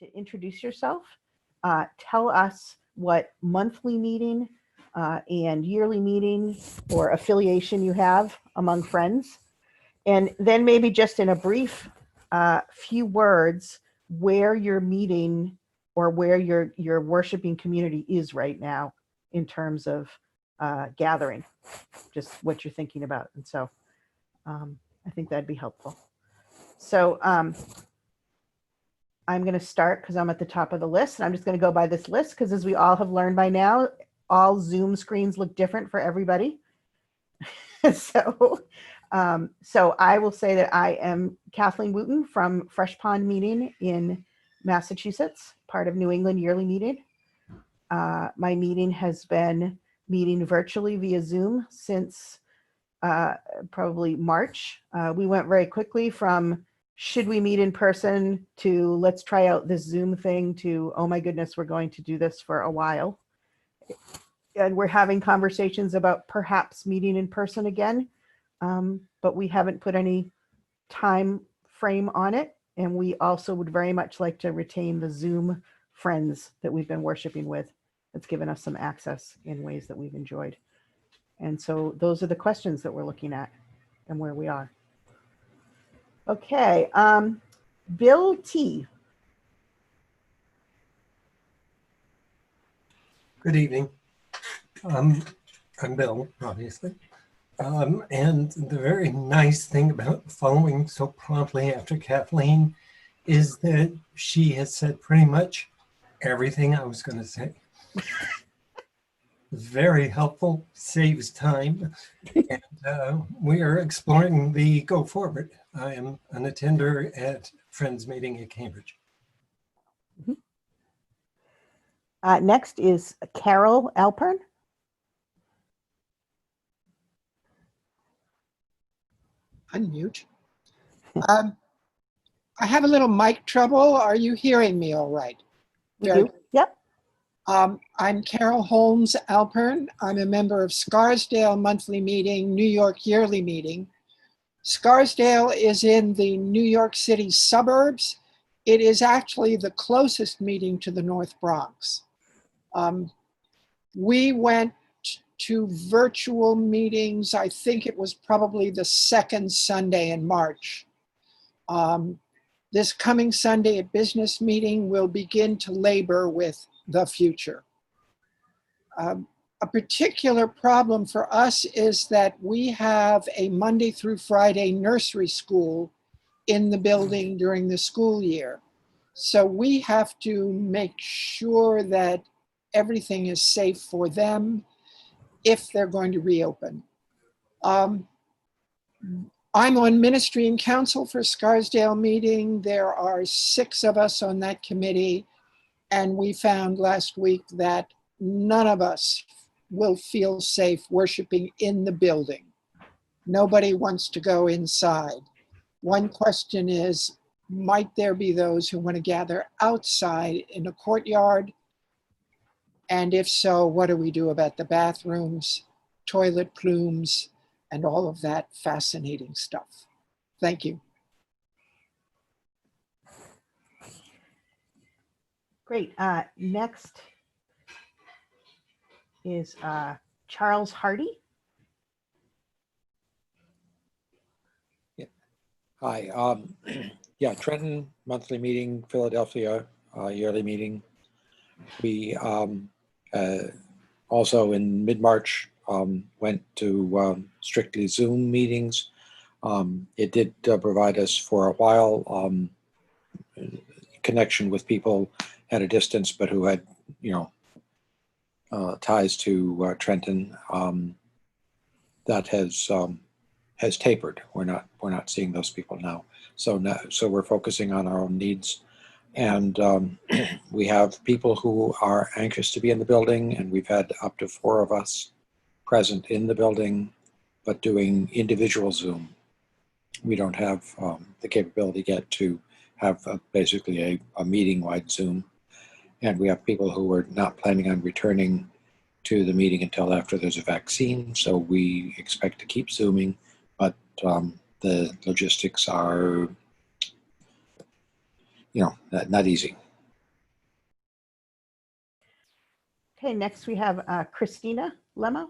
to introduce yourself. Tell us what monthly meeting and yearly meeting or affiliation you have among friends. And then maybe just in a brief few words, where your meeting or where your worshiping community is right now in terms of gathering, just what you're thinking about. And so I think that'd be helpful. So I'm going to start because I'm at the top of the list. And I'm just going to go by this list because, as we all have learned by now, all Zoom screens look different for everybody. So I will say that I am Kathleen Wooten from Fresh Pond Meeting in Massachusetts, part of New England Yearly Meeting. My meeting has been meeting virtually via Zoom since probably March. We went very quickly from should we meet in person to let's try out this Zoom thing to, oh my goodness, we're going to do this for a while. And we're having conversations about perhaps meeting in person again, but we haven't put any time frame on it. And we also would very much like to retain the Zoom friends that we've been worshiping with. It's given us some access in ways that we've enjoyed. And so those are the questions that we're looking at and where we are. Okay, Bill T. Good evening. I'm Bill, obviously. And the very nice thing about following so promptly after Kathleen is that she has said pretty much everything I was going to say. Very helpful, saves time, and we are exploring the go forward. I am an attender at Friends Meeting at Cambridge. Next is Carol Alpern. Unmute. I have a little mic trouble. Are you hearing me all right? We do. Yep. I'm Carol Holmes Alpern. I'm a member of Scarsdale Monthly Meeting, New York Yearly Meeting. Scarsdale is in the New York City suburbs. It is actually the closest meeting to the North Bronx. We went to virtual meetings. I think it was probably the second Sunday in March. This coming Sunday at business meeting, we'll begin to labor with the future. A particular problem for us is that we have a Monday through Friday nursery school in the building during the school year. So we have to make sure that everything is safe for them if they're going to reopen. I'm on ministry and council for Scarsdale Meeting. There are 6 of us on that committee. And we found last week that none of us will feel safe worshiping in the building. Nobody wants to go inside. One question is, might there be those who want to gather outside in a courtyard? And if so, what do we do about the bathrooms, toilet plumes, and all of that fascinating stuff? Thank you. Great. Next is Charles Hardy. Yeah. Hi. Yeah, Trenton Monthly Meeting, Philadelphia Yearly Meeting. We also in mid-March went to strictly Zoom meetings. It did provide us for a while connection with people at a distance, but who had, ties to Trenton. That has tapered. We're not seeing those people now. So we're focusing on our own needs, and we have people who are anxious to be in the building, and we've had up to 4 of us present in the building, but doing individual Zoom. We don't have the capability yet to have basically a meeting-wide Zoom. And we have people who are not planning on returning to the meeting until after there's a vaccine. So we expect to keep Zooming, but the logistics are, not easy. Okay, next we have Christina Lemo.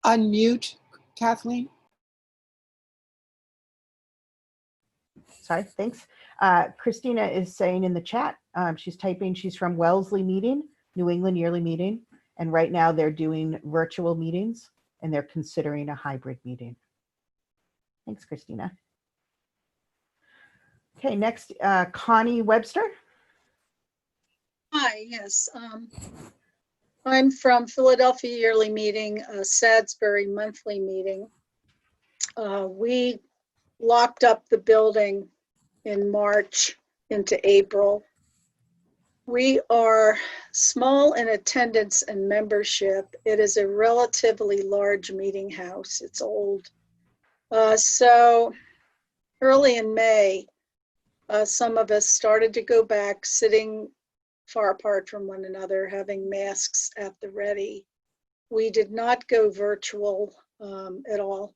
Unmute, Kathleen. Sorry, thanks. Christina is saying in the chat, she's typing, she's from Wellesley Meeting, New England Yearly Meeting. And right now they're doing virtual meetings and they're considering a hybrid meeting. Thanks, Christina. Okay, next, Connie Webster. Hi, yes. I'm from Philadelphia Yearly Meeting, Sadsbury Monthly Meeting. We locked up the building in March into April. We are small in attendance and membership. It is a relatively large meeting house. It's old. So early in May, some of us started to go back sitting far apart from one another, having masks at the ready. We did not go virtual at all.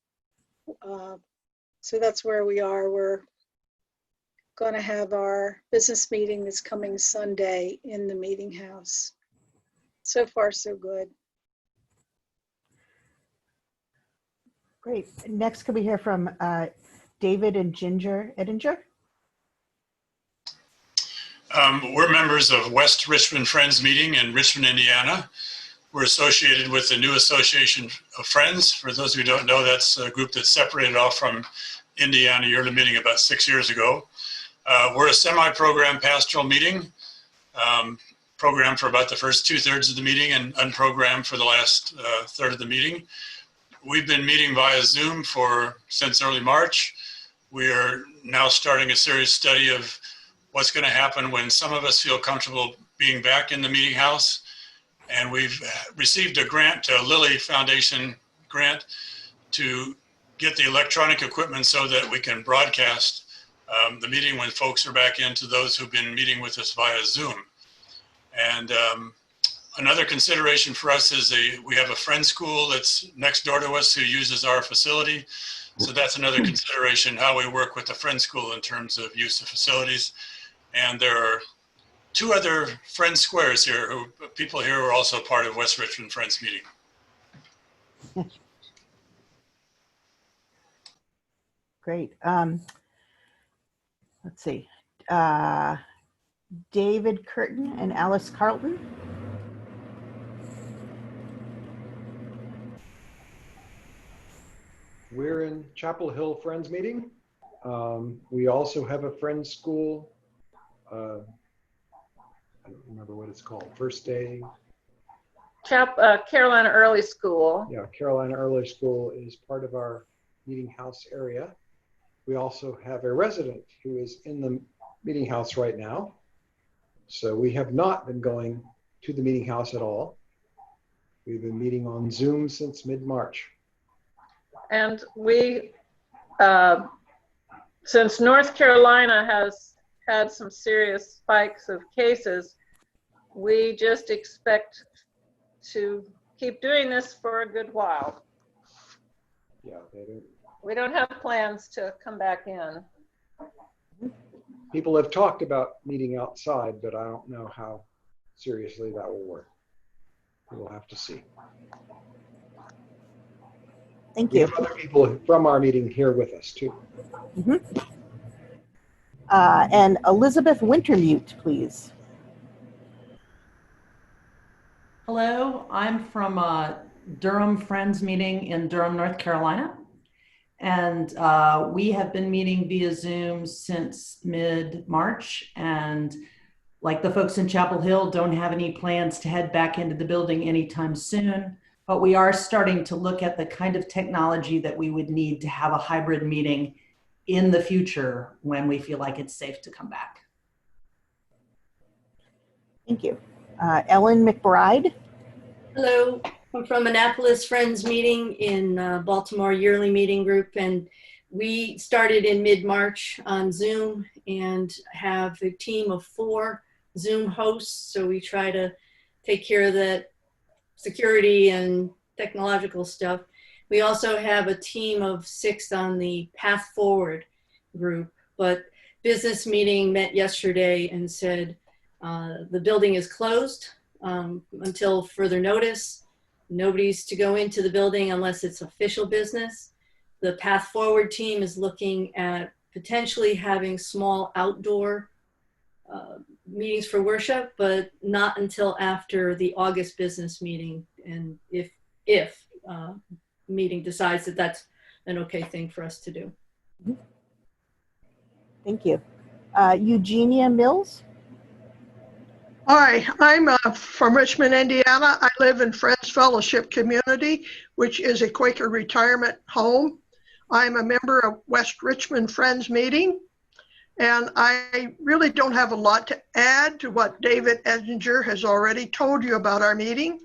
So that's where we are. We're going to have our business meeting this coming Sunday in the meeting house. So far, so good. Great. Next, could we hear from David and Ginger Edinger? We're members of West Richmond Friends Meeting in Richmond, Indiana. We're associated with the new Association of Friends. For those of you who don't know, that's a group that separated off from Indiana Yearly Meeting about 6 years ago. We're a semi-program pastoral meeting, programmed for about the first 2/3 of the meeting and unprogrammed for the last third of the meeting. We've been meeting via Zoom since early March. We are now starting a serious study of what's going to happen when some of us feel comfortable being back in the meeting house. And we've received a grant, a Lilly Foundation grant, to get the electronic equipment so that we can broadcast the meeting when folks are back in to those who've been meeting with us via Zoom. And another consideration for us is we have a friend school that's next door to us who uses our facility. So that's another consideration, how we work with the friend school in terms of use of facilities. And there are 2 other Friends Squares here, people here who are also part of West Richmond Friends Meeting. Great. Let's see. David Curtin and Alice Carlton. We're in Chapel Hill Friends Meeting. We also have a Friends School. I don't remember what it's called. First Day. Carolina Early School. Yeah, Carolina Early School is part of our meeting house area. We also have a resident who is in the meeting house right now. So we have not been going to the meeting house at all. We've been meeting on Zoom since mid-March. And we, since North Carolina has had some serious spikes of cases, we just expect to keep doing this for a good while. Yeah, We don't have plans to come back in. people have talked about meeting outside, but I don't know how seriously that will work. We'll have to see. Thank We you. have other people from our meeting here with us too. And Elizabeth Wintermute, please. Hello, I'm from Durham Friends Meeting in Durham, North Carolina. And we have been meeting via Zoom since mid-March. And like the folks in Chapel Hill, don't have any plans to head back into the building anytime soon. But we are starting to look at the kind of technology that we would need to have a hybrid meeting in the future when we feel like it's safe to come back. Thank you. Ellen McBride. Hello, I'm from Annapolis Friends Meeting in Baltimore Yearly Meeting Group, and we started in mid-March on Zoom and have a team of 4 Zoom hosts, so we try to take care of that security and technological stuff. We also have a team of 6 on the Path Forward group, but business meeting met yesterday and said the building is closed until further notice. Nobody's to go into the building unless it's official business. The Path Forward team is looking at potentially having small outdoor meetings for worship, but not until after the August business meeting. And if meeting decides that that's an okay thing for us to do. Thank you. Eugenia Mills? Hi, I'm from Richmond, Indiana. I live in Friends Fellowship Community, which is a Quaker retirement home. I'm a member of West Richmond Friends Meeting, and I really don't have a lot to add to what David Edinger has already told you about our meeting.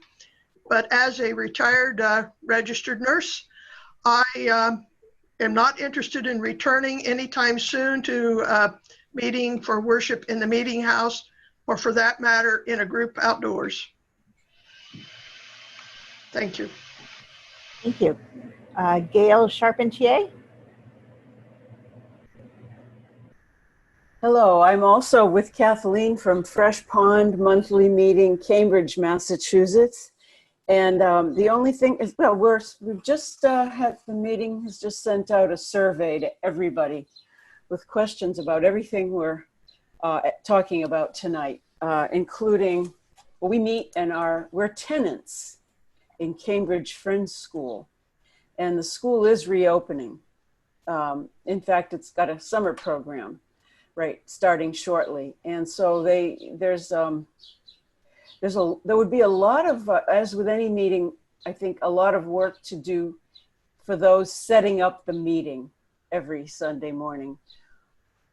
But as a retired registered nurse, I am not interested in returning anytime soon to meeting for worship in the meeting house, or for that matter, in a group outdoors. Thank you. Thank you. Gail Charpentier? Hello, I'm also with Kathleen from Fresh Pond Monthly Meeting, Cambridge, Massachusetts. And the only thing is, well, we've just had the meeting has just sent out a survey to everybody with questions about everything we're talking about tonight, including, well, we meet and we're tenants in Cambridge Friends School, and the school is reopening. In fact, it's got a summer program, right, starting shortly. And so there would be a lot of, as with any meeting, I think a lot of work to do for those setting up the meeting every Sunday morning,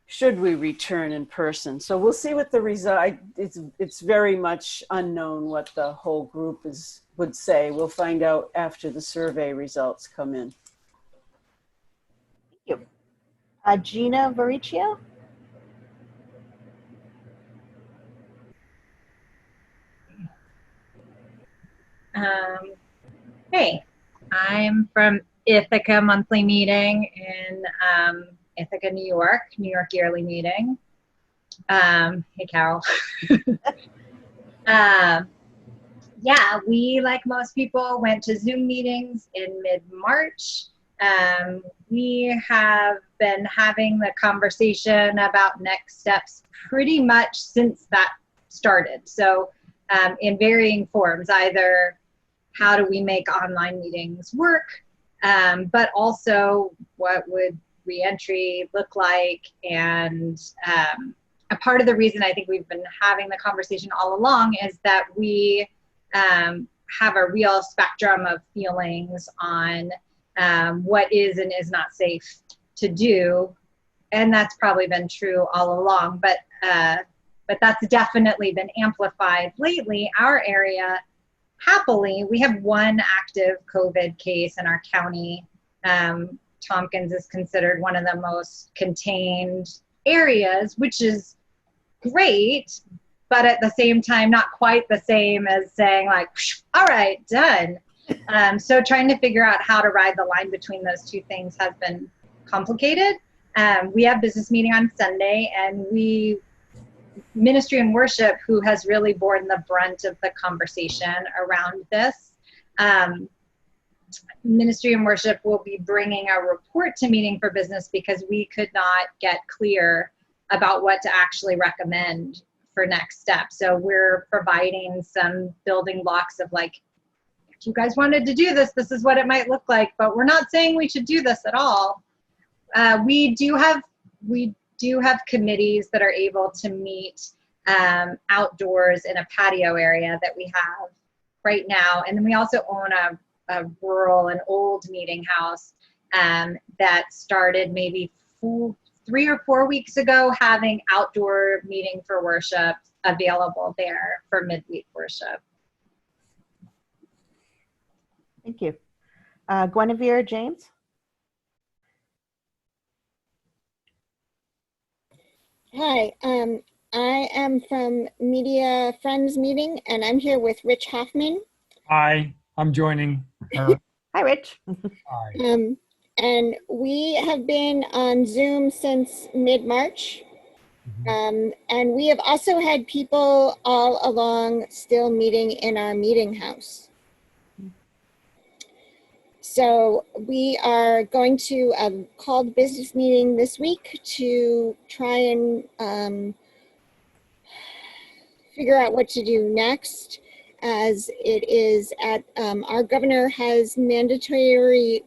should we return in person. So we'll see what the result, it's very much unknown what the whole group would say. We'll find out after the survey results come in. Thank you. Gina Varicio? Hey, I'm from Ithaca Monthly Meeting in Ithaca, New York Yearly Meeting. Hey, Carol. Yeah, we, like most people, went to Zoom meetings in mid-March. We have been having the conversation about next steps pretty much since that started. So in varying forms, either how do we make online meetings work, but also what would reentry look like. And a part of the reason I think we've been having the conversation all along is that we have a real spectrum of feelings on what is and is not safe to do. And that's probably been true all along, but that's definitely been amplified lately. Our area, happily, we have one active COVID case in our county. Tompkins is considered one of the most contained areas, which is great, but at the same time, not quite the same as saying like, all right, done. So trying to figure out how to ride the line between those two things has been complicated. We have business meeting on Sunday, and Ministry and Worship, who has really borne the brunt of the conversation around this. Ministry and Worship will be bringing a report to Meeting for Business because we could not get clear about what to actually recommend for next steps. So we're providing some building blocks of like, if you guys wanted to do this, this is what it might look like, but we're not saying we should do this at all. We do have committees that are able to meet outdoors in a patio area that we have right now. And then we also own a rural and old meeting house that started maybe 3 or 4 weeks ago, having outdoor Meeting for Worship available there for midweek worship. Thank you. Guinevere James? Hi, I am from Media Friends Meeting, and I'm here with Rich Hoffman. Hi, I'm joining her. Hi, Rich. Hi. And we have been on Zoom since mid-March. And we have also had people all along still meeting in our meeting house. So we are going to a called business meeting this week to try and figure out what to do next, as it is at our governor has mandatory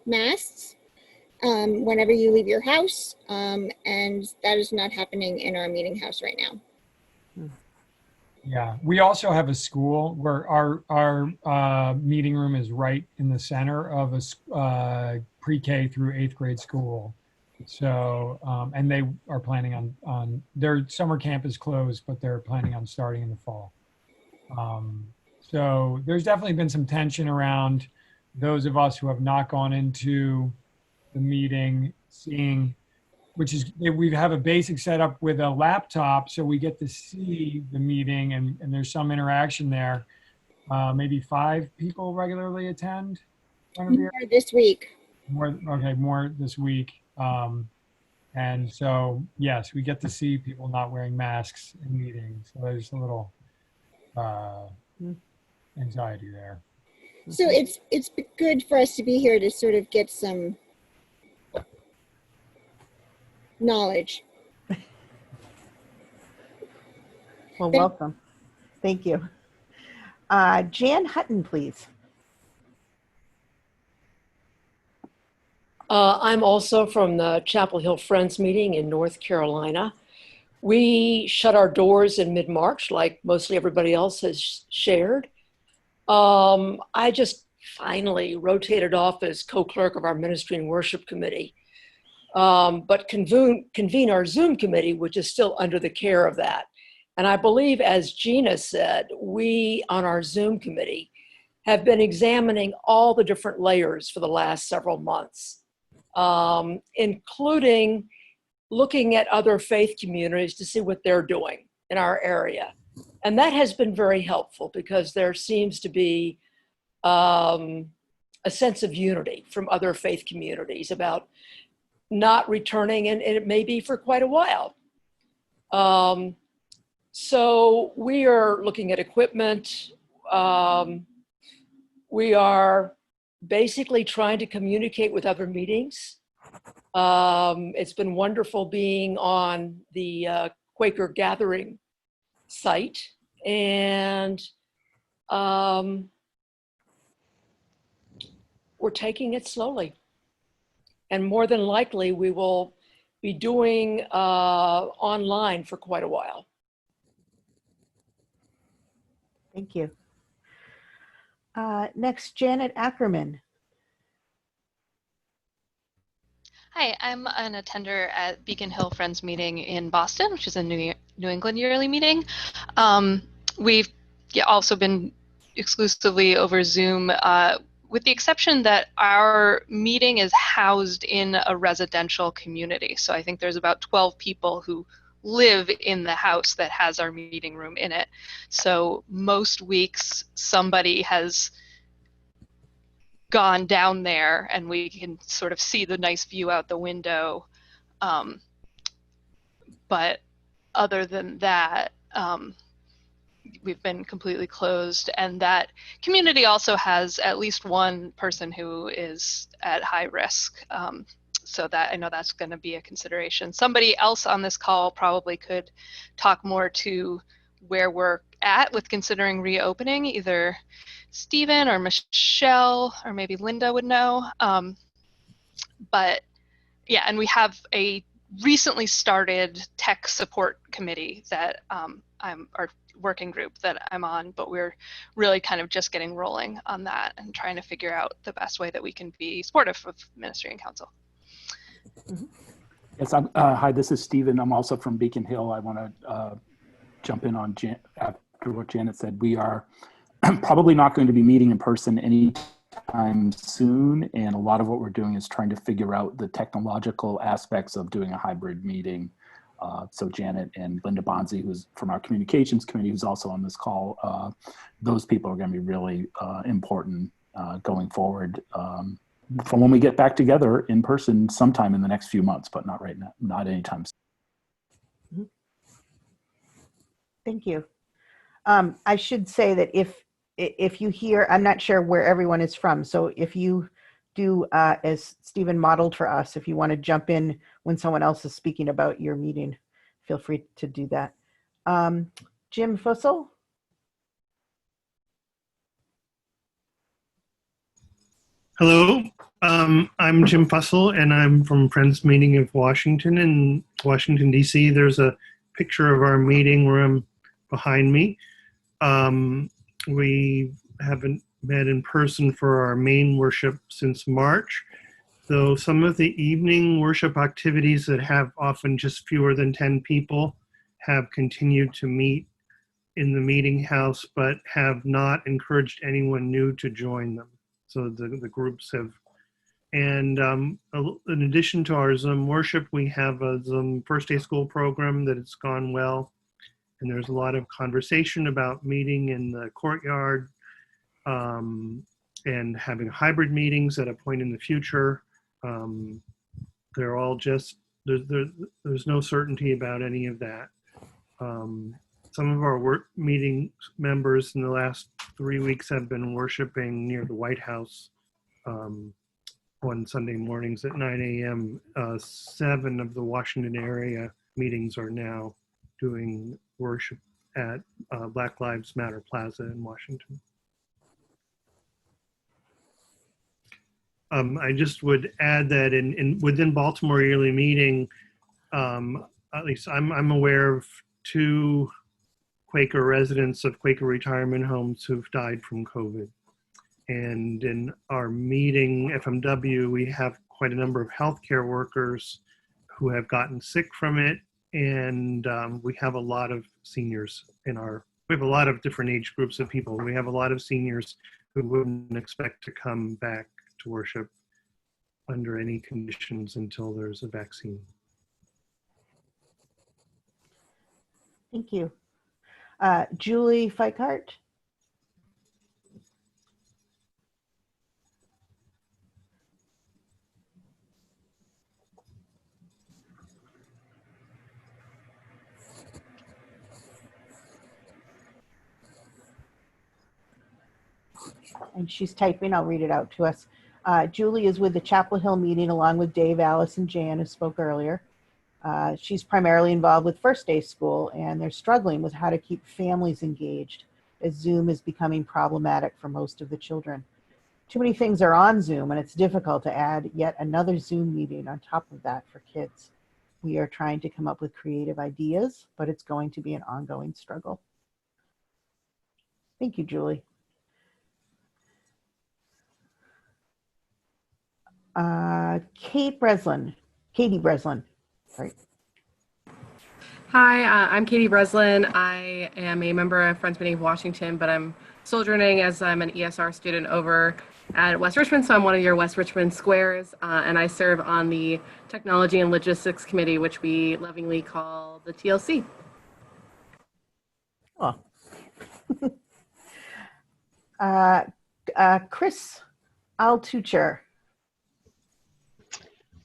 masks whenever you leave your house, and that is not happening in our meeting house right now. Yeah, we also have a school where our meeting room is right in the center of a pre-K through 8th grade school. So, and they are planning on their summer camp is closed, but they're planning on starting in the fall. So there's definitely been some tension around those of us who have not gone into the meeting, seeing, which is, we have a basic setup with a laptop, so we get to see the meeting and there's some interaction there. Maybe 5 people regularly attend. More this week. More this week. And so, yes, we get to see people not wearing masks in meetings. So there's a little anxiety there. So it's good for us to be here to sort of get some knowledge. Well, welcome. Thank you. Jan Hutton, please. I'm also from the Chapel Hill Friends meeting in North Carolina. We shut our doors in mid-March, like mostly everybody else has shared. I just finally rotated off as co-clerk of our Ministry and Worship Committee, but convene our Zoom committee, which is still under the care of that. And I believe, as Gina said, we on our Zoom committee have been examining all the different layers for the last several months, including looking at other faith communities to see what they're doing in our area. And that has been very helpful because there seems to be a sense of unity from other faith communities about not returning, and it may be for quite a while. So we are looking at equipment. We are basically trying to communicate with other meetings. It's been wonderful being on the Quaker gathering site, and we're taking it slowly. And more than likely, we will be doing online for quite a while. Thank you. Next, Janet Ackerman. Hi, I'm an attender at Beacon Hill Friends meeting in Boston, which is a New England yearly meeting. We've also been exclusively over Zoom, with the exception that our meeting is housed in a residential community. So I think there's about 12 people who live in the house that has our meeting room in it. So most weeks somebody has gone down there and we can sort of see the nice view out the window. But other than that, we've been completely closed, and that community also has at least one person who is at high risk. So that I know that's going to be a consideration. Somebody else on this call probably could talk more to where we're at with considering reopening. Either Stephen or Michelle or maybe Linda would know. But yeah, and we have a recently started tech support committee that our working group that I'm on, but we're really kind of just getting rolling on that and trying to figure out the best way that we can be supportive of ministry and council. Yes, hi, this is Stephen. I'm also from Beacon Hill. I want to jump in on after what Janet said. We are probably not going to be meeting in person anytime soon, and a lot of what we're doing is trying to figure out the technological aspects of doing a hybrid meeting. So Janet and Linda Bonzi, who's from our communications committee, who's also on this call, those people are going to be really important going forward from when we get back together in person sometime in the next few months, but not right now, not anytime soon. Thank you. I should say that if you hear, I'm not sure where everyone is from, so if you do, as Stephen modeled for us, if you want to jump in when someone else is speaking about your meeting, feel free to do that. Jim Fussell? Hello, I'm Jim Fussell, and I'm from Friends Meeting of Washington in Washington, D.C. There's a picture of our meeting room behind me. We haven't met in person for our main worship since March, though some of the evening worship activities that have often just fewer than 10 people have continued to meet in the meeting house, but have not encouraged anyone new to join them. So the groups have, and in addition to our Zoom worship, we have a Zoom first day school program that has gone well. And there's a lot of conversation about meeting in the courtyard and having hybrid meetings at a point in the future. They're all just, there's no certainty about any of that. Some of our work meeting members in the last 3 weeks have been worshiping near the White House on Sunday mornings at 9 a.m. 7 of the Washington area meetings are now doing worship at Black Lives Matter Plaza in Washington. I just would add that within Baltimore Yearly Meeting, at least I'm aware of 2 Quaker residents of Quaker retirement homes who've died from COVID. And in our meeting, FMW, we have quite a number of healthcare workers who have gotten sick from it. And we have a lot of seniors we have a lot of different age groups of people. We have a lot of seniors who wouldn't expect to come back to worship under any conditions until there's a vaccine. Thank you. Julie Feichart? And she's typing, I'll read it out to us. Julie is with the Chapel Hill meeting along with Dave, Alice, and Jan, who spoke earlier. She's primarily involved with First Day School, and they're struggling with how to keep families engaged as Zoom is becoming problematic for most of the children. Too many things are on Zoom, and it's difficult to add yet another Zoom meeting on top of that for kids. We are trying to come up with creative ideas, but it's going to be an ongoing struggle. Thank you, Julie. Katie Breslin, sorry. Hi, I'm Katie Breslin. I am a member of Friends Meeting of Washington, but I'm sojourning as I'm an ESR student over at West Richmond, so I'm one of your West Richmond squares, and I serve on the Technology and Logistics Committee, which we lovingly call the TLC. Oh. Chris Altucher.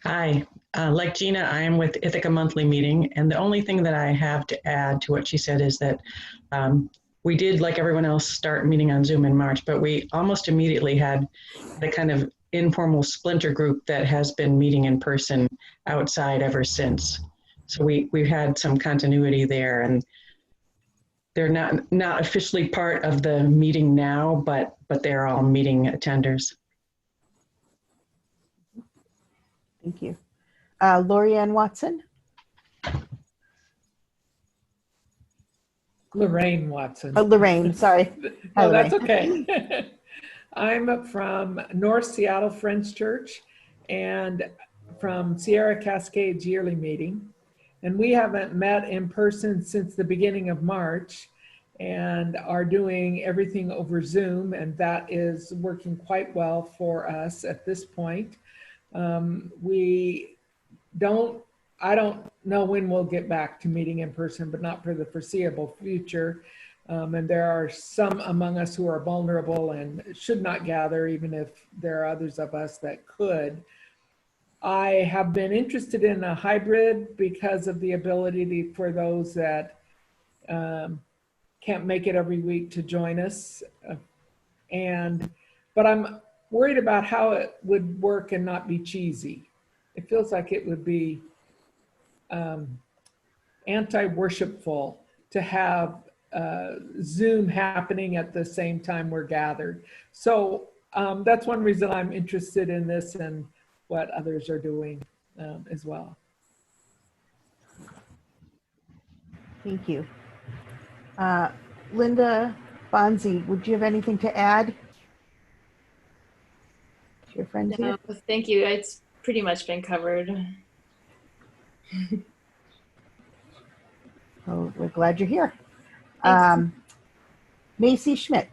Hi, like Gina, I am with Ithaca Monthly Meeting, and the only thing that I have to add to what she said is that we did, like everyone else, start meeting on Zoom in March, but we almost immediately had the kind of informal splinter group that has been meeting in person outside ever since. So we've had some continuity there, and they're not officially part of the meeting now, but they're all meeting attenders. Thank you. Lorianne Watson. Lorraine Watson. Oh, Lorraine, sorry. No, Hi, that's Lorraine. okay. I'm from North Seattle Friends Church and from Sierra Cascades Yearly Meeting. And we haven't met in person since the beginning of March and are doing everything over Zoom, and that is working quite well for us at this point. We don't I don't know when we'll get back to meeting in person, but not for the foreseeable future. And there are some among us who are vulnerable and should not gather, even if there are others of us that could. I have been interested in a hybrid because of the ability for those that can't make it every week to join us. But I'm worried about how it would work and not be cheesy. It feels like it would be anti-worshipful to have Zoom happening at the same time we're gathered. So that's one reason I'm interested in this and what others are doing as well. Thank you. Linda Bonzi, would you have anything to add? To your friends here? No, thank you. It's pretty much been covered. Oh, we're glad you're here. Thanks. Macy Schmidt.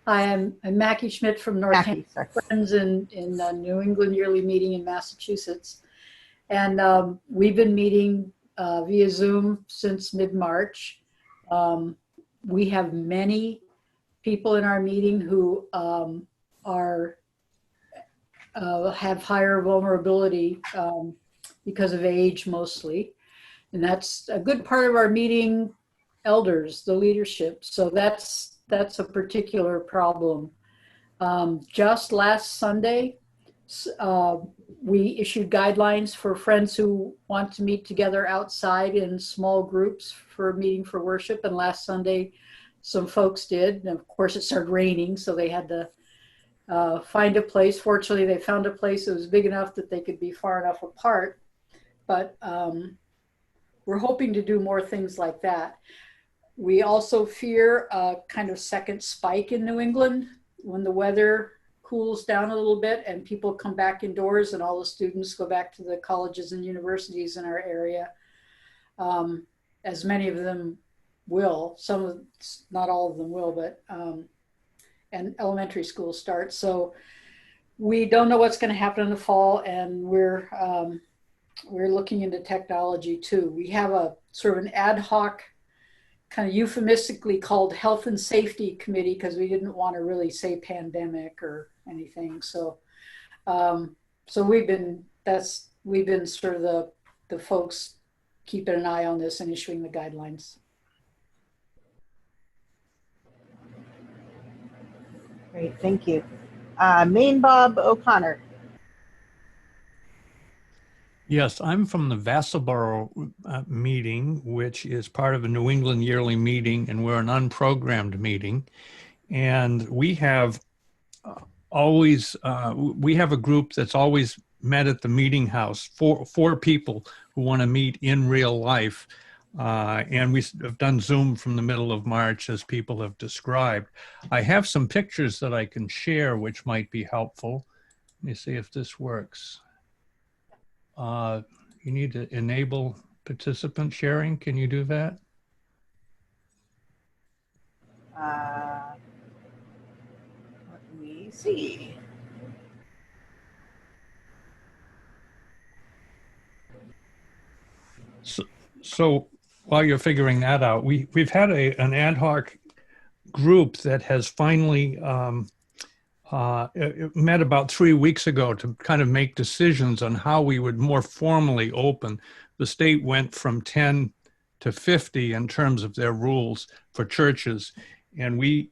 Hi, I'm Mackie Schmidt from Northampton Friends in New England Yearly Meeting in Massachusetts. And we've been meeting via Zoom since mid-March. We have many people in our meeting who have higher vulnerability because of age mostly. And that's a good part of our meeting elders, the leadership. So that's a particular problem. Just last Sunday, we issued guidelines for friends who want to meet together outside in small groups for a meeting for worship. And last Sunday, some folks did. And of course, it started raining, so they had to find a place. Fortunately, they found a place that was big enough that they could be far enough apart. But we're hoping to do more things like that. We also fear a kind of second spike in New England when the weather cools down a little bit and people come back indoors and all the students go back to the colleges and universities in our area, as many of them will. Not all of them will, but and elementary school starts. So we don't know what's going to happen in the fall, and we're looking into technology too. We have a sort of an ad hoc, kind of euphemistically called Health and Safety Committee because we didn't want to really say pandemic or anything. So, we've been sort of the folks keeping an eye on this and issuing the guidelines. Great, thank you. Maine Bob O'Connor. Yes, I'm from the Vassalboro meeting, which is part of a New England Yearly Meeting, and we're an unprogrammed meeting. And we have we have a group that's always met at the meeting house, four people who want to meet in real life. And we have done Zoom from the middle of March, as people have described. I have some pictures that I can share, which might be helpful. Let me see if this works. You need to enable participant sharing. Can you do that? Let me see. So while you're figuring that out, we've had an ad hoc group that has finally met about 3 weeks ago to kind of make decisions on how we would more formally open. The state went from 10 to 50 in terms of their rules for churches. And we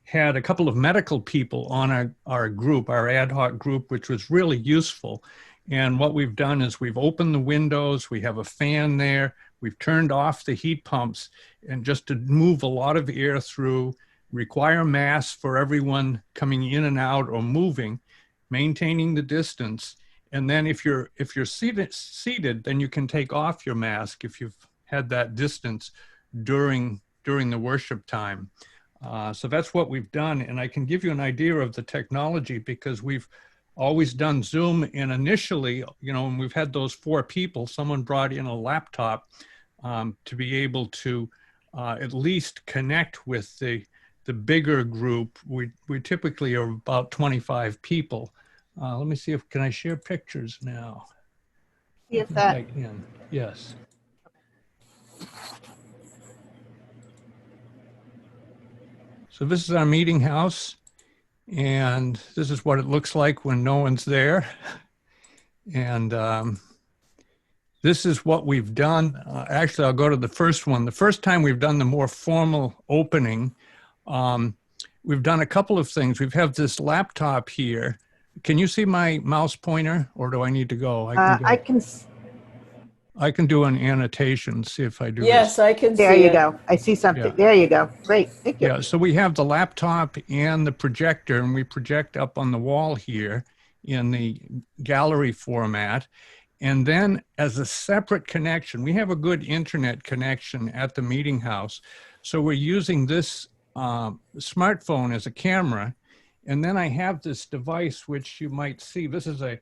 had a couple of medical people on our group, our ad hoc group, which was really useful. And what we've done is we've opened the windows, we have a fan there, we've turned off the heat pumps, and just to move a lot of air through, require masks for everyone coming in and out or moving, maintaining the distance. And then if you're seated, then you can take off your mask if you've had that distance during the worship time. So that's what we've done. And I can give you an idea of the technology because we've always done Zoom. And initially, when we've had those 4 people, someone brought in a laptop to be able to at least connect with the bigger group. We typically are about 25 people. Let me see if, can I share pictures now? See I if think that, I can. Yes. So this is our meeting house, and this is what it looks like when no one's there. And this is what we've done. Actually, I'll go to the first one. The first time we've done the more formal opening, we've done a couple of things. We've have this laptop here. Can you see my mouse pointer, or do I need to go? I can go. I can do an annotation, see if I do Yes, this. I can there see you it. go. I see something. Yeah. There you go. Great. Thank you. Yeah, so we have the laptop and the projector, and we project up on the wall here in the gallery format. And then as a separate connection, we have a good internet connection at the meeting house. So we're using this smartphone as a camera. And then I have this device, which you might see. This is a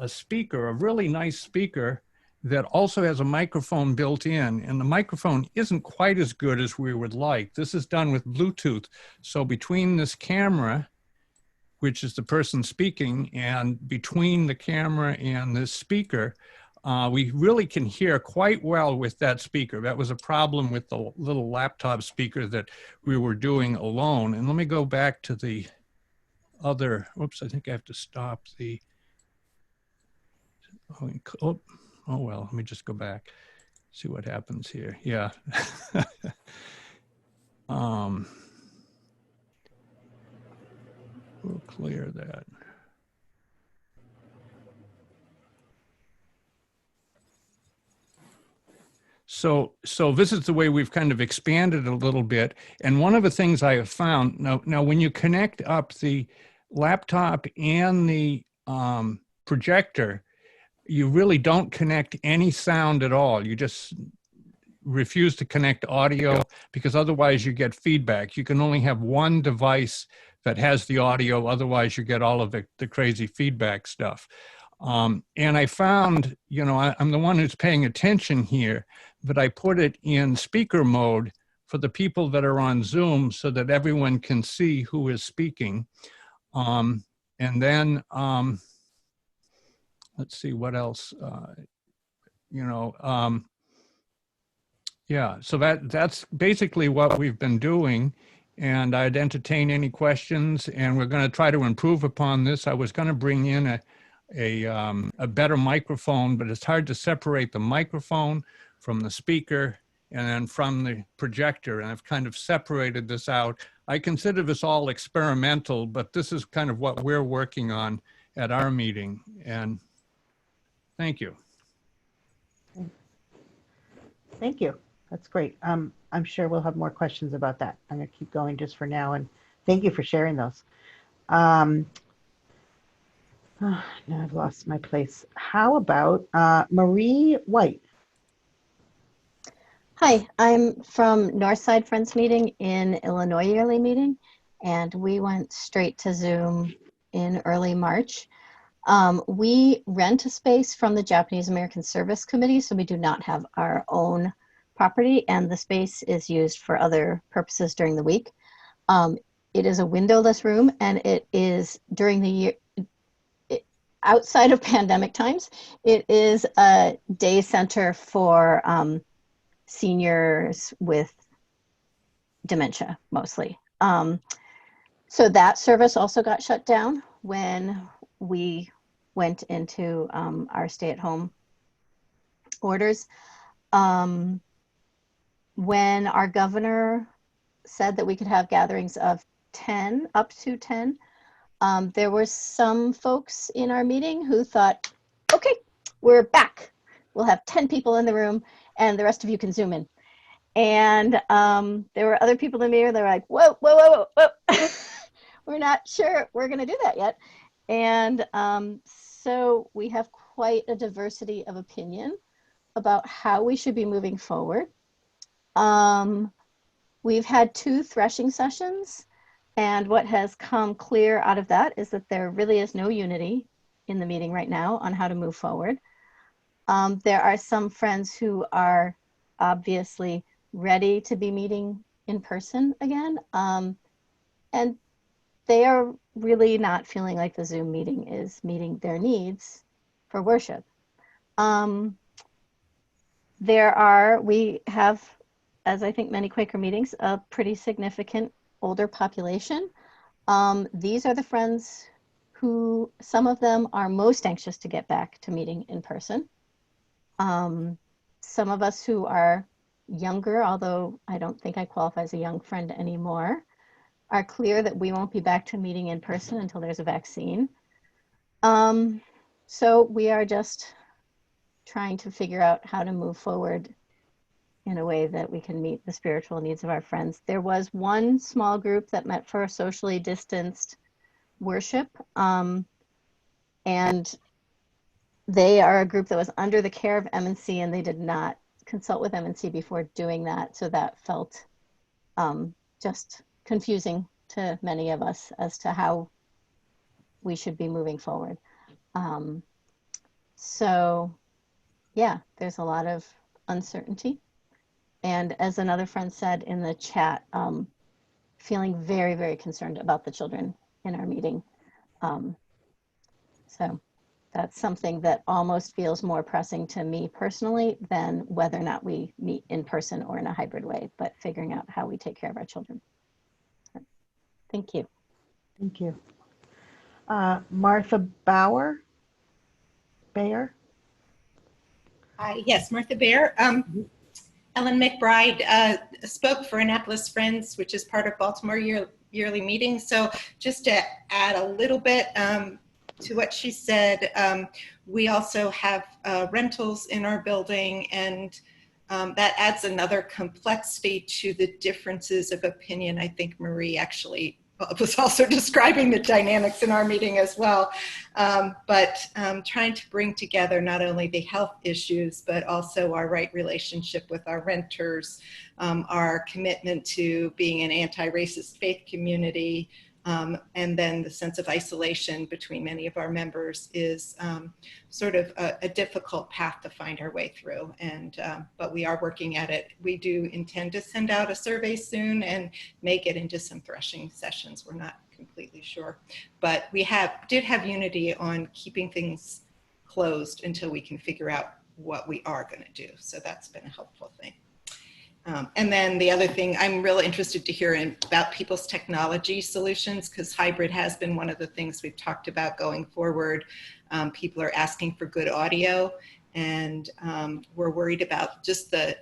speaker, a really nice speaker that also has a microphone built in. And the microphone isn't quite as good as we would like. This is done with Bluetooth. So between this camera, which is the person speaking, and between the camera and this speaker, we really can hear quite well with that speaker. That was a problem with the little laptop speaker that we were doing alone. And let me go back to the other, oops, I think I have to stop the, oh well, let me just go back, see what happens here. Yeah. We'll clear that. So this is the way we've kind of expanded a little bit. And one of the things I have found, now when you connect up the laptop and the projector, you really don't connect any sound at all. You just refuse to connect audio because otherwise you get feedback. You can only have one device that has the audio, otherwise you get all of the crazy feedback stuff. And I found, you know, I'm the one who's paying attention here, but I put it in speaker mode for the people that are on Zoom so that everyone can see who is speaking. And then, let's see what else, yeah, so that's basically what we've been doing. And I'd entertain any questions, and we're going to try to improve upon this. I was going to bring in a better microphone, but it's hard to separate the microphone from the speaker and then from the projector. And I've kind of separated this out. I consider this all experimental, but this is kind of what we're working on at our meeting. And thank you. Thank you. That's great. I'm sure we'll have more questions about that. I'm going to keep going just for now, and thank you for sharing those. Now I've lost my place. How about Marie White? Hi, I'm from Northside Friends Meeting in Illinois Yearly Meeting, and we went straight to Zoom in early March. We rent a space from the Japanese American Service Committee, so we do not have our own property, and the space is used for other purposes during the week. It is a windowless room, and it is during the year, outside of pandemic times, it is a day center for seniors with dementia, mostly. So that service also got shut down when we went into our stay-at-home orders. When our governor said that we could have gatherings of 10, up to 10, there were some folks in our meeting who thought, okay, we're back. We'll have 10 people in the room and the rest of you can Zoom in. And there were other people in the meeting that were like, whoa, whoa, whoa, whoa, whoa. We're not sure we're gonna do that yet. And so we have quite a diversity of opinion about how we should be moving forward. We've had 2 threshing sessions, and what has come clear out of that is that there really is no unity in the meeting right now on how to move forward. There are some friends who are obviously ready to be meeting in person again, and they are really not feeling like the Zoom meeting is meeting their needs for worship. We have, as I think many Quaker meetings, a pretty significant older population. These are the friends who, some of them are most anxious to get back to meeting in person. Some of us who are younger, although I don't think I qualify as a young friend anymore, are clear that we won't be back to meeting in person until there's a vaccine. So we are just trying to figure out how to move forward in a way that we can meet the spiritual needs of our friends. There was one small group that met for socially distanced worship, and they are a group that was under the care of MNC, and they did not consult with MNC before doing that, so that felt just confusing to many of us as to how we should be moving forward. So yeah, there's a lot of uncertainty. And as another friend said in the chat, feeling very, very concerned about the children in our meeting. So that's something that almost feels more pressing to me personally than whether or not we meet in person or in a hybrid way, but figuring out how we take care of our children. Thank you. Thank you. Martha Bayer? Yes, Martha Bayer. Ellen McBride spoke for Annapolis Friends, which is part of Baltimore yearly meeting. So just to add a little bit to what she said, we also have rentals in our building, and that adds another complexity to the differences of opinion. I think Marie actually was also describing the dynamics in our meeting as well. But trying to bring together not only the health issues, but also our right relationship with our renters, our commitment to being an anti-racist faith community, and then the sense of isolation between many of our members is sort of a difficult path to find our way through. And but we are working at it. We do intend to send out a survey soon and may get into some threshing sessions. We're not completely sure, but we did have unity on keeping things closed until we can figure out what we are going to do. So that's been a helpful thing. And then the other thing, I'm really interested to hear about people's technology solutions, because hybrid has been one of the things we've talked about going forward. People are asking for good audio, and we're worried about just the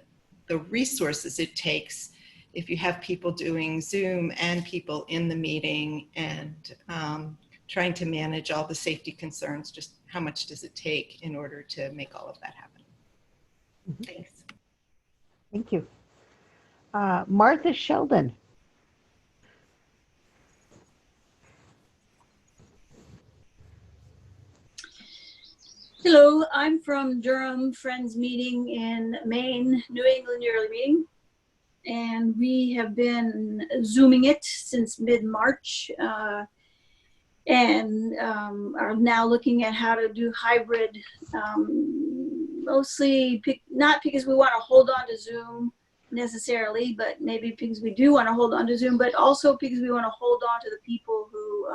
resources it takes if you have people doing Zoom and people in the meeting, and trying to manage all the safety concerns. Just how much does it take in order to make all of that happen? Thanks. Thank you. Martha Sheldon. Hello, I'm from Durham Friends Meeting in Maine, New England Yearly Meeting. And we have been Zooming it since mid-March and are now looking at how to do hybrid, mostly not because we want to hold on to Zoom necessarily, but maybe because we do want to hold on to Zoom, but also because we want to hold on to the people who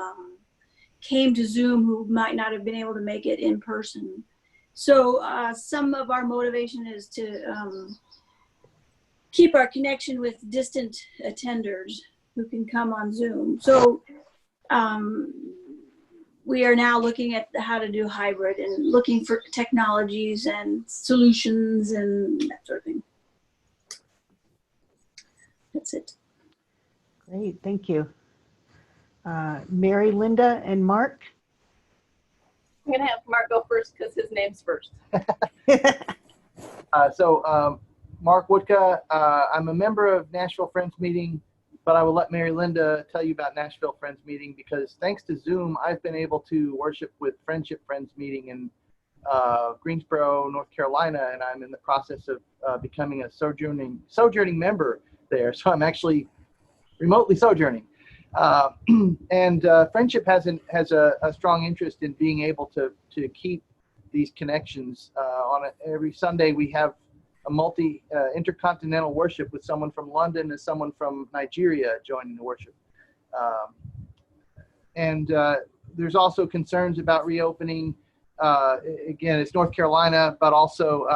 came to Zoom who might not have been able to make it in person. So some of our motivation is to keep our connection with distant attenders who can come on Zoom. So we are now looking at how to do hybrid and looking for technologies and solutions and that sort of thing. That's it. Great, thank you. Mary Linda and Mark. I'm gonna have Mark go first because his name's first. Mark Woodka, I'm a member of Nashville Friends Meeting, but I will let Mary Linda tell you about Nashville Friends Meeting, because thanks to Zoom, I've been able to worship with Friendship Friends Meeting in Greensboro, North Carolina, and I'm in the process of becoming a sojourning member there. So I'm actually remotely sojourning. And Friendship has a strong interest in being able to keep these connections. Every Sunday we have a intercontinental worship with someone from London and someone from Nigeria joining the worship. and there's also concerns about reopening. Again, it's North Carolina, but also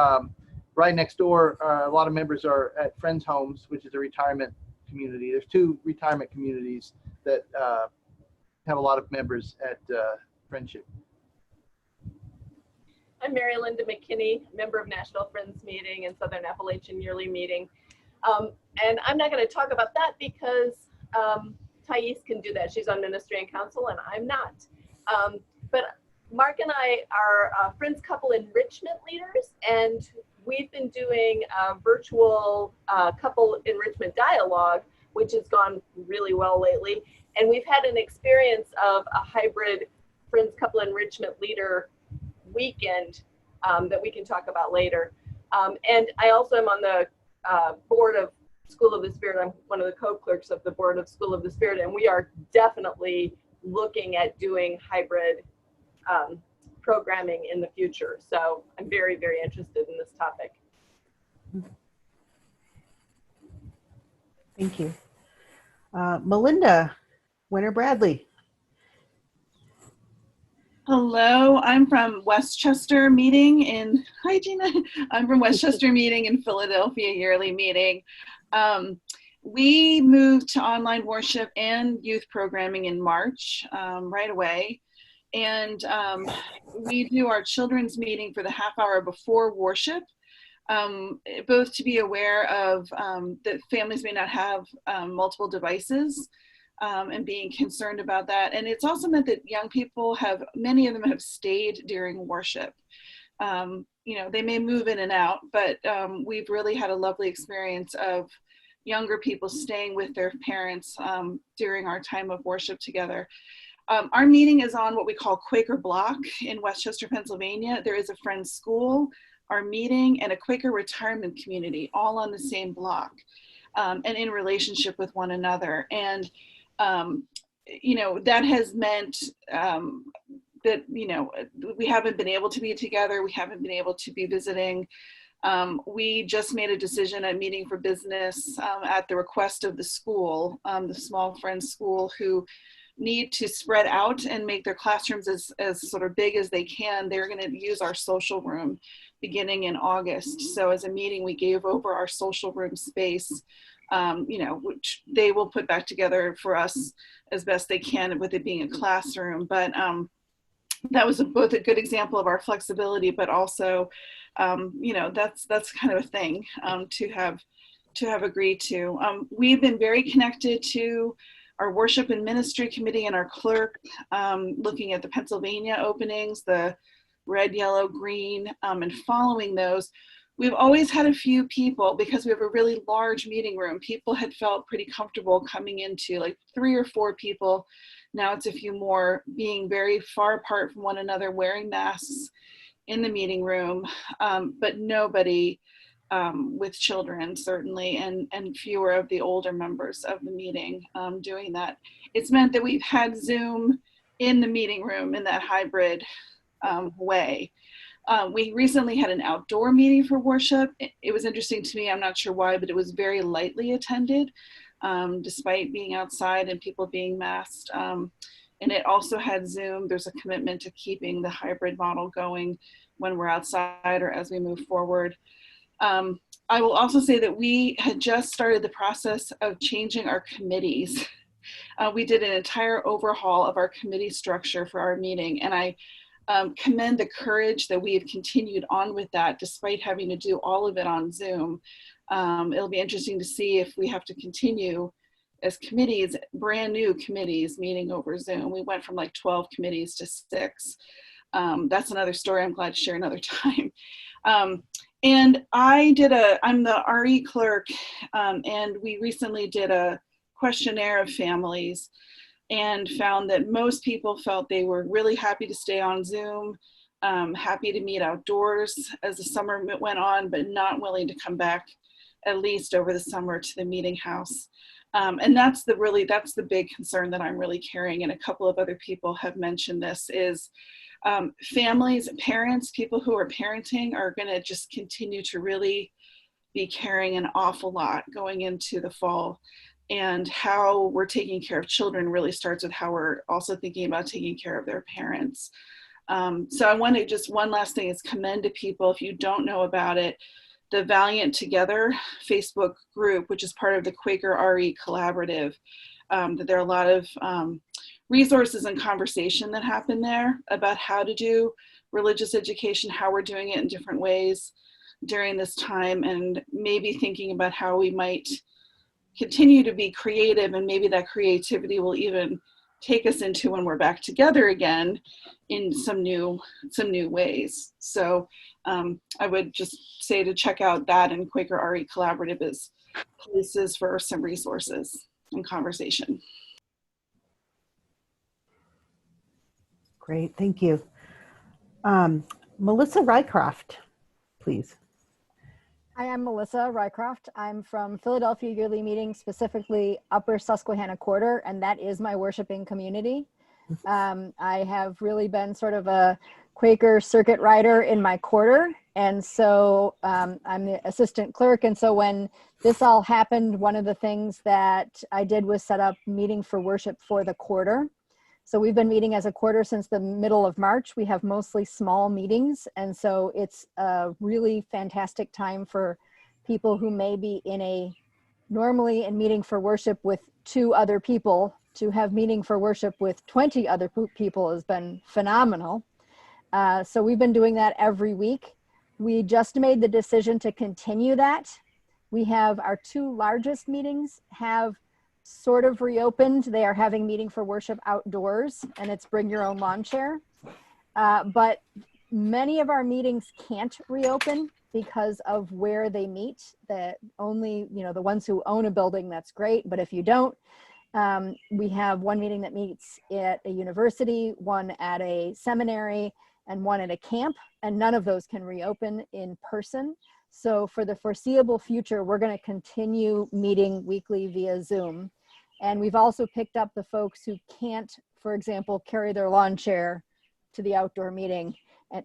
right next door, a lot of members are at Friends Homes, which is a retirement community. There's 2 retirement communities that have a lot of members at Friendship. I'm Mary Linda McKinney, member of National Friends Meeting and Southern Appalachian Yearly Meeting. And I'm not going to talk about that because Thais can do that. She's on Ministry and Council and I'm not. But Mark and I are Friends Couple Enrichment Leaders, and we've been doing a virtual couple enrichment dialogue, which has gone really well lately. And we've had an experience of a hybrid Friends Couple Enrichment Leader weekend that we can talk about later. And I also am on the board of School of the Spirit. I'm one of the co-clerks of the board of School of the Spirit, and we are definitely looking at doing hybrid programming in the future. So I'm very, very interested in this topic. Thank you. Melinda Winter Bradley. Hello, I'm from Westchester Meeting in, hi Gina, I'm from Westchester Meeting in Philadelphia Yearly Meeting. We moved to online worship and youth programming in March right away. And we do our children's meeting for the half hour before worship, both to be aware of that families may not have multiple devices. And being concerned about that. And it's also meant that young people many of them have stayed during worship. You know, they may move in and out, but we've really had a lovely experience of younger people staying with their parents during our time of worship together. Our meeting is on what we call Quaker Block in Westchester, Pennsylvania. There is a Friends School, our meeting, and a Quaker retirement community all on the same block and in relationship with one another. And you know, that has meant that, you know, we haven't been able to be together. We haven't been able to be visiting. We just made a decision at Meeting for Business at the request of the school, the small Friends School, who need to spread out and make their classrooms as sort of big as they can. They're going to use our social room beginning in August. So as a meeting, we gave over our social room space, you know, which they will put back together for us as best they can with it being a classroom. But that was both a good example of our flexibility, but also, you know, that's kind of a thing to have agreed to. We've been very connected to our worship and ministry committee and our clerk, looking at the Pennsylvania openings, the red, yellow, green, and following those. We've always had a few people, because we have a really large meeting room, people had felt pretty comfortable coming into, like 3 or 4 people. Now it's a few more, being very far apart from one another, wearing masks in the meeting room, but nobody with children, certainly, and fewer of the older members of the meeting doing that. It's meant that we've had Zoom in the meeting room in that hybrid way. We recently had an outdoor meeting for worship. It was interesting to me, I'm not sure why, but it was very lightly attended, despite being outside and people being masked. And it also had Zoom. There's a commitment to keeping the hybrid model going when we're outside or as we move forward. I will also say that we had just started the process of changing our committees. We did an entire overhaul of our committee structure for our meeting, and I commend the courage that we have continued on with that despite having to do all of it on Zoom. It'll be interesting to see if we have to continue as committees, brand new committees meeting over Zoom. We went from like 12 committees to 6. That's another story I'm glad to share another time. And I'm the RE clerk, and we recently did a questionnaire of families and found that most people felt they were really happy to stay on Zoom, happy to meet outdoors as the summer went on, but not willing to come back at least over the summer to the meeting house. And that's the big concern that I'm really carrying, and a couple of other people have mentioned this, is families, parents, people who are parenting are gonna just continue to really be carrying an awful lot going into the fall. and how we're taking care of children really starts with how we're also thinking about taking care of their parents. So I want to just, one last thing is commend to people, if you don't know about it, the Valiant Together Facebook group, which is part of the Quaker RE Collaborative, that there are a lot of resources and conversation that happen there about how to do religious education, how we're doing it in different ways during this time, and maybe thinking about how we might continue to be creative, and maybe that creativity will even take us into when we're back together again in some new ways. So I would just say to check out that and Quaker RE Collaborative as places for some resources and conversation. Great, thank you. Melissa Rycroft, please. Hi, I'm Melissa Rycroft. I'm from Philadelphia Yearly Meeting, specifically Upper Susquehanna Quarter, and that is my worshiping community. I have really been sort of a Quaker circuit rider in my quarter, and so I'm the assistant clerk, and so when this all happened, one of the things that I did was set up meeting for worship for the quarter. So we've been meeting as a quarter since the middle of March. We have mostly small meetings. And so it's a really fantastic time for people who may be normally in meeting for worship with 2 other people. To have meeting for worship with 20 other people has been phenomenal. So we've been doing that every week. We just made the decision to continue that. We have our 2 largest meetings have sort of reopened. They are having meeting for worship outdoors, and it's bring your own lawn chair. But many of our meetings can't reopen because of where they meet. That only, the ones who own a building, that's great. But if you don't, we have one meeting that meets at a university, one at a seminary, and one at a camp, and none of those can reopen in person. So for the foreseeable future, we're going to continue meeting weekly via Zoom. And we've also picked up the folks who can't, for example, carry their lawn chair to the outdoor meeting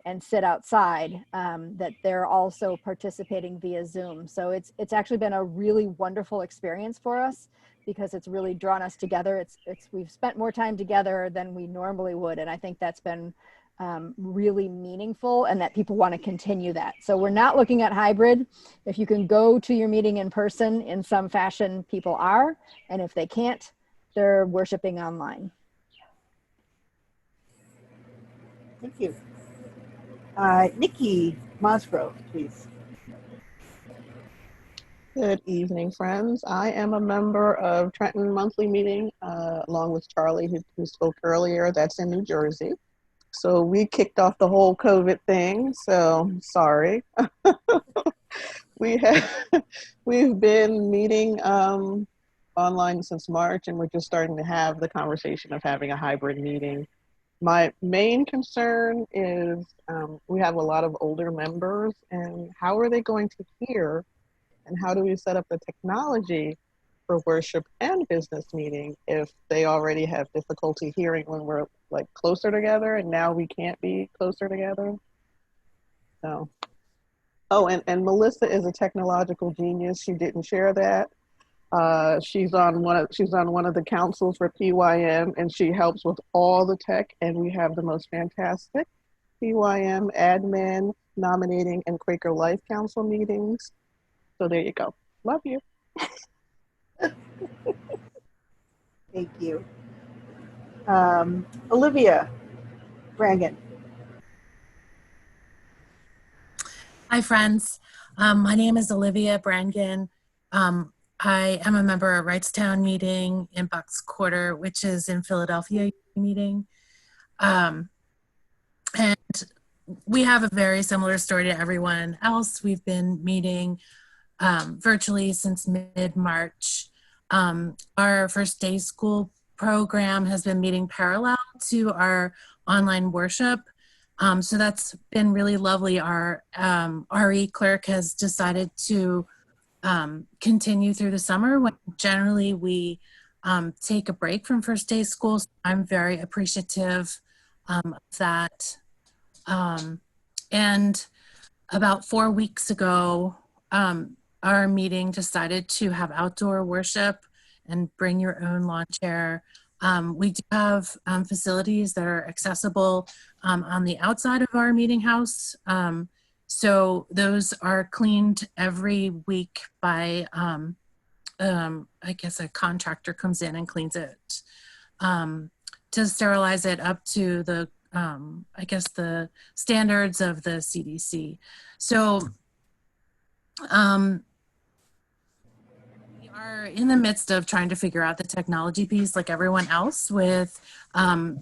and sit outside, that they're also participating via Zoom. So it's actually been a really wonderful experience for us because it's really drawn us together. We've spent more time together than we normally would. And I think that's been really meaningful, and that people want to continue that. So we're not looking at hybrid. If you can go to your meeting in person in some fashion, people are, and if they can't, they're worshiping online. Thank you. Nikki Mosgrove, please. Good evening, friends. I am a member of Trenton Monthly Meeting, along with Charlie, who spoke earlier. That's in New Jersey. So we kicked off the whole COVID thing, so sorry. We've been meeting online since March, and we're just starting to have the conversation of having a hybrid meeting. My main concern is we have a lot of older members, and how are they going to hear, and how do we set up the technology for worship and business meeting if they already have difficulty hearing when we're like closer together, and now we can't be closer together? So, oh, and Melissa is a technological genius. She didn't share that. She's on one of the councils for PYM, and she helps with all the tech, and we have the most fantastic PYM admin, nominating, and Quaker Life Council meetings. So there you go. Love you. Thank you. Olivia Brangan. Hi, friends. My name is Olivia Brangan. I am a member of Wrightstown Meeting in Bucks Quarter, which is in Philadelphia Meeting. And we have a very similar story to everyone else. We've been meeting virtually since mid-March. Our First Day School program has been meeting parallel to our online worship. So that's been really lovely. Our RE clerk has decided to continue through the summer when generally we take a break from First Day School. So I'm very appreciative of that. And about 4 weeks ago, our meeting decided to have outdoor worship. and bring your own lawn chair. We do have facilities that are accessible on the outside of our meeting house. So those are cleaned every week by, I guess a contractor comes in and cleans it to sterilize it up to the, I guess the standards of the CDC. So we are in the midst of trying to figure out the technology piece like everyone else with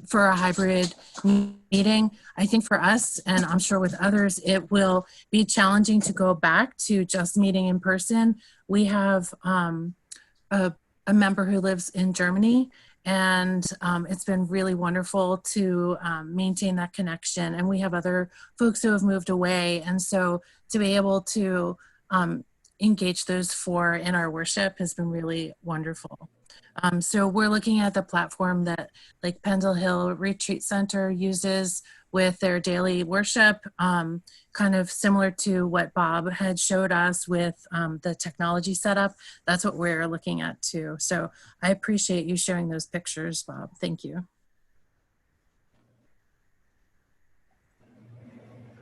for a hybrid meeting. I think for us, and I'm sure with others, it will be challenging to go back to just meeting in person. We have a member who lives in Germany, and it's been really wonderful to maintain that connection. And we have other folks who have moved away. And so to be able to engage those four in our worship has been really wonderful. So we're looking at the platform that like Pendle Hill Retreat Center uses with their daily worship, kind of similar to what Bob had showed us with the technology setup. That's what we're looking at too. So I appreciate you sharing those pictures, Bob. Thank you.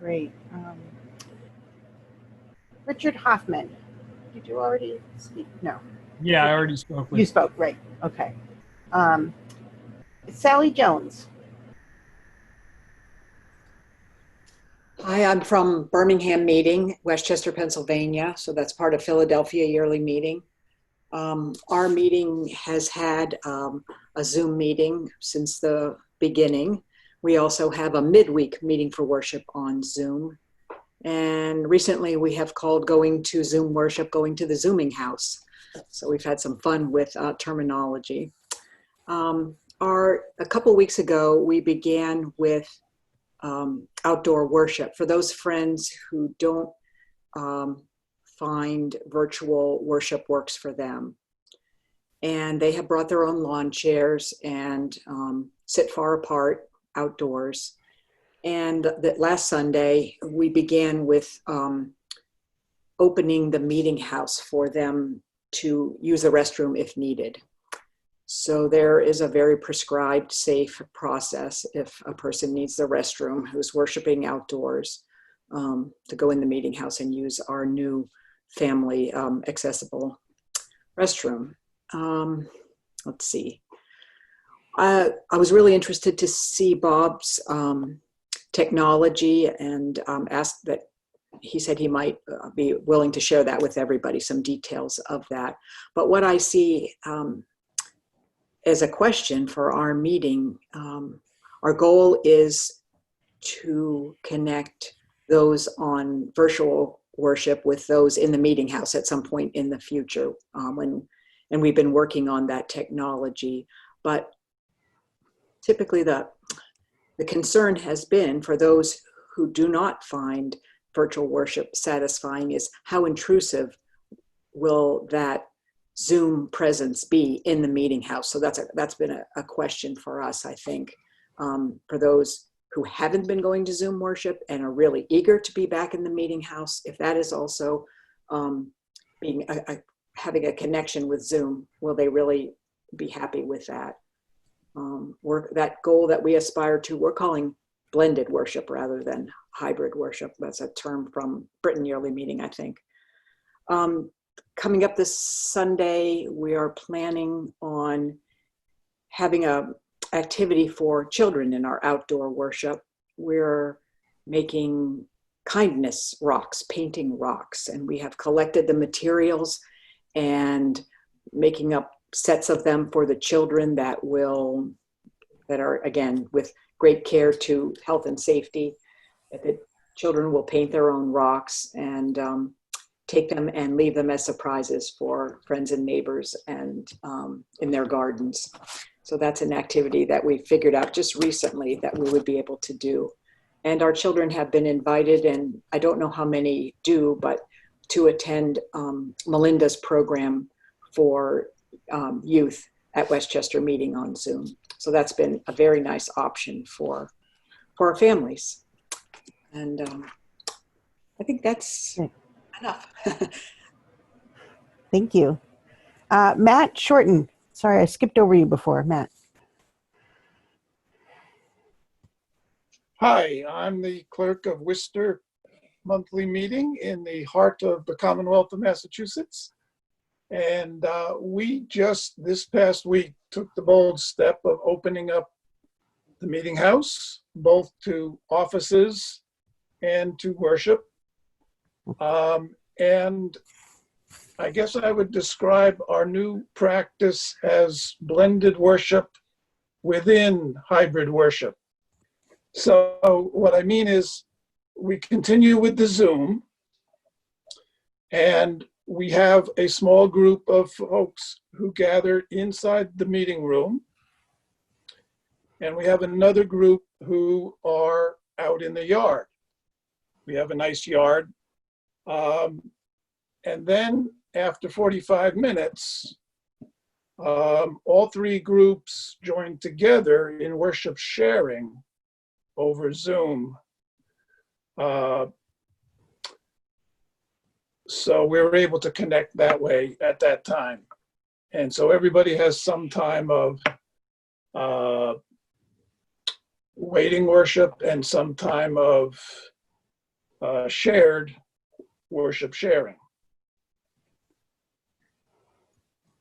Great. Richard Hoffman, did you already speak? No. Yeah, I already spoke with You spoke, right. Okay. Sally Jones. Hi, I'm from Birmingham Meeting, Westchester, Pennsylvania. So that's part of Philadelphia Yearly Meeting. Our meeting has had a Zoom meeting since the beginning. We also have a midweek meeting for worship on Zoom. And recently we have called going to Zoom worship, going to the Zooming house. So we've had some fun with terminology. A couple weeks ago, we began with outdoor worship. For those friends who don't find virtual worship works for them. And they have brought their own lawn chairs and sit far apart outdoors. And that last Sunday, we began with opening the meeting house for them to use the restroom if needed. So there is a very prescribed, safe process if a person needs the restroom who's worshiping outdoors to go in the meeting house and use our new family accessible restroom. Let's see. I was really interested to see Bob's technology and asked that he said he might be willing to share that with everybody, some details of that. But what I see as a question for our meeting, our goal is to connect those on virtual worship with those in the meeting house at some point in the future. And we've been working on that technology. But typically the concern has been for those who do not find virtual worship satisfying is how intrusive will that Zoom presence be in the meeting house? So that's been a question for us, I think, for those who haven't been going to Zoom worship and are really eager to be back in the meeting house. If that is also having a connection with Zoom, will they really be happy with that? That goal that we aspire to, we're calling blended worship rather than hybrid worship. That's a term from Britain Yearly Meeting, I think. Coming up this Sunday, we are planning on having an activity for children in our outdoor worship. We're making kindness rocks, painting rocks, and we have collected the materials and making up sets of them for the children that are, again, with great care to health and safety. The children will paint their own rocks and take them and leave them as surprises for friends and neighbors and in their gardens. So that's an activity that we figured out just recently that we would be able to do. And our children have been invited, and I don't know how many do, but to attend Melinda's program for youth at Westchester Meeting on Zoom. So that's been a very nice option for our families. And I think that's enough. Thank you. Matt Shorten, Sorry, I skipped over you before, Matt. Hi, I'm the clerk of Worcester monthly meeting in the heart of the Commonwealth of Massachusetts. And we just this past week took the bold step of opening up the meeting house, both to offices and to worship. And I guess I would describe our new practice as blended worship within hybrid worship. So what I mean is we continue with the Zoom, and we have a small group of folks who gather inside the meeting room. And we have another group who are out in the yard. We have a nice yard. And then after 45 minutes, all three groups join together in worship sharing over Zoom. So we were able to connect that way at that time. And so everybody has some time of waiting worship and some time of shared worship sharing.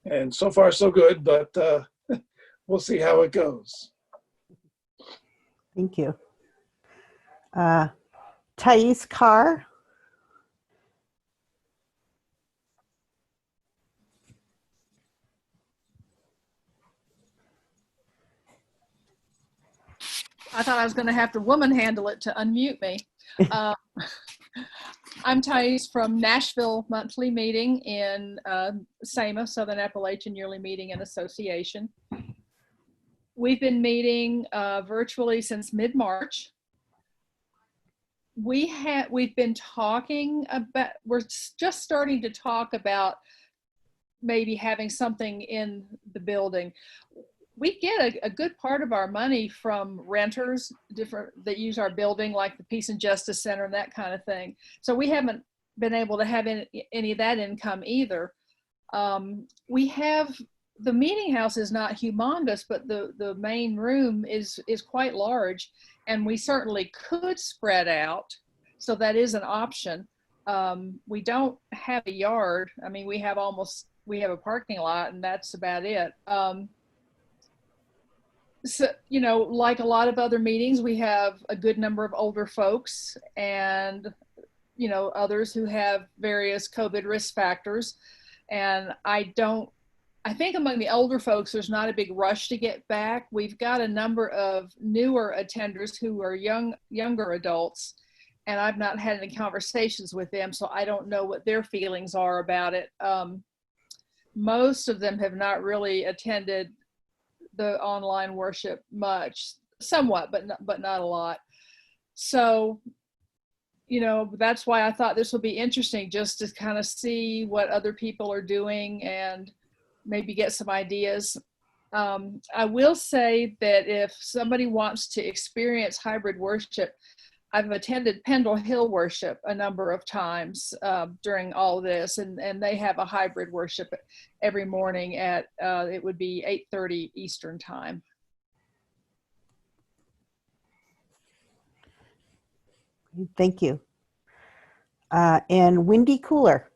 And so far so good, but we'll see how it goes. Thank you. Thais Carr. I thought I was going to have to woman handle it to unmute me. I'm Thais from Nashville Monthly Meeting in SAMA, Southern Appalachian Yearly Meeting and Association. We've been meeting virtually since mid-March. We've been talking about, we're just starting to talk about maybe having something in the building. We get a good part of our money from renters that use our building, like the Peace and Justice Center and that kind of thing. So we haven't been able to have any of that income either. We have, the meeting house is not humongous, but the main room is quite large, and we certainly could spread out. So that is an option. We don't have a yard. I mean, we have a parking lot, and that's about it. So, you know, like a lot of other meetings, we have a good number of older folks and, you know, others who have various COVID risk factors. And I think among the older folks, there's not a big rush to get back. We've got a number of newer attenders who are younger adults, and I've not had any conversations with them, so I don't know what their feelings are about it. Most of them have not really attended the online worship much, somewhat, but not a lot. So, you know, that's why I thought this would be interesting, just to kind of see what other people are doing and maybe get some ideas. I will say that if somebody wants to experience hybrid worship, I've attended Pendle Hill worship a number of times during all of this, and they have a hybrid worship every morning at, it would be 8:30 Eastern time. Thank you. And Wendy Cooler.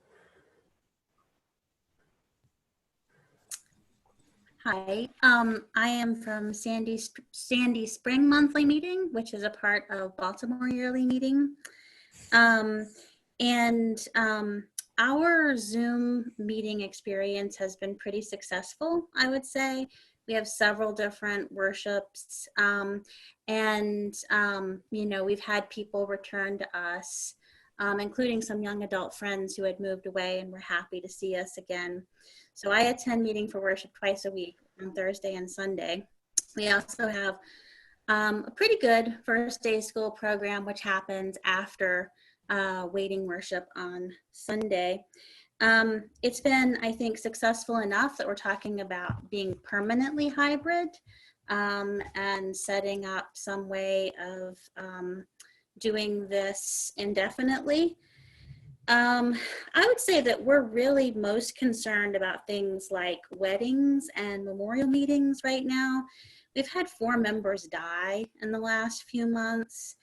Hi, I am from Sandy Spring Monthly Meeting, which is a part of Baltimore Yearly Meeting. Our Zoom meeting experience has been pretty successful, I would say. We have several different worships, you know, we've had people return to us, including some young adult friends who had moved away and were happy to see us again. So I attend Meeting for Worship twice a week on Thursday and Sunday. We also have a pretty good first day school program, which happens after waiting worship on Sunday. It's been, I think, successful enough that we're talking about being permanently hybrid and setting up some way of doing this indefinitely. I would say that we're really most concerned about things like weddings and memorial meetings right now. We've had 4 members die in the last few months,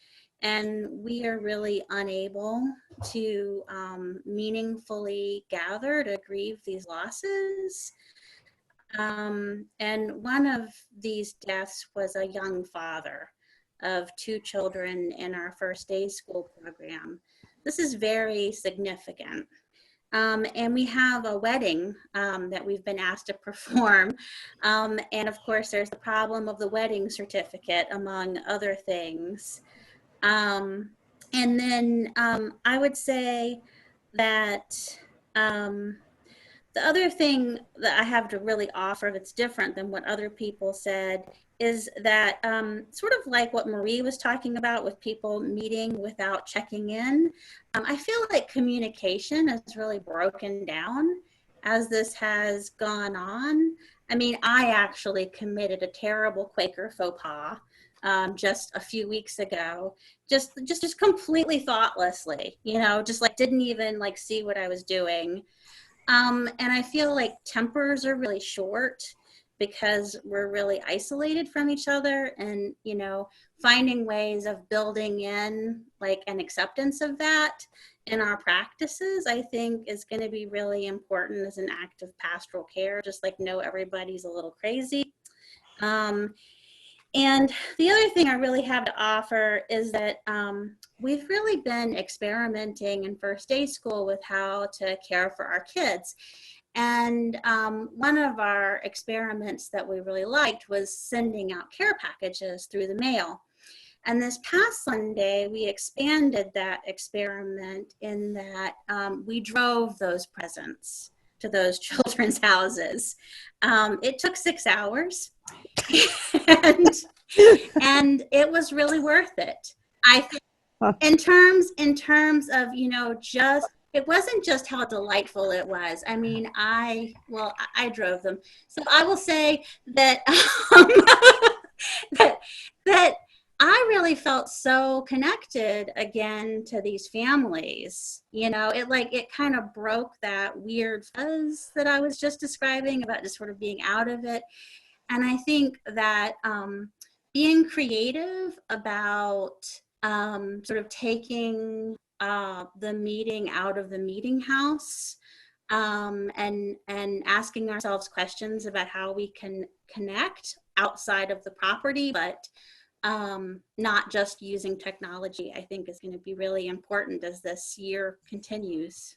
and we are really unable to meaningfully gather to grieve these losses. And one of these deaths was a young father of 2 children in our first day school program. This is very significant. And we have a wedding that we've been asked to perform. And of course, there's the problem of the wedding certificate, among other things. And then I would say that the other thing that I have to really offer that's different than what other people said is that sort of like what Marie was talking about with people meeting without checking in, I feel like communication has really broken down as this has gone on. I mean, I actually committed a terrible Quaker faux pas just a few weeks ago, just completely thoughtlessly, you know, just like didn't even like see what I was doing. And I feel like tempers are really short because we're really isolated from each other, and, you know, finding ways of building in like an acceptance of that in our practices, I think is going to be really important as an act of pastoral care, just like know everybody's a little crazy. And the other thing I really have to offer is that we've really been experimenting in first day school with how to care for our kids. And one of our experiments that we really liked was sending out care packages through the mail. And this past Sunday, we expanded that experiment in that we drove those presents to those children's houses. It took 6 hours. and it was really worth it. I think in terms of, you know, just, it wasn't just how delightful it was. I mean, I drove them. So I will say that that I really felt so connected again to these families. You know, it kind of broke that weird fuzz that I was just describing about just sort of being out of it. And I think that being creative about sort of taking the meeting out of the meeting house and asking ourselves questions about how we can connect outside of the property, but not just using technology, I think is going to be really important as this year continues.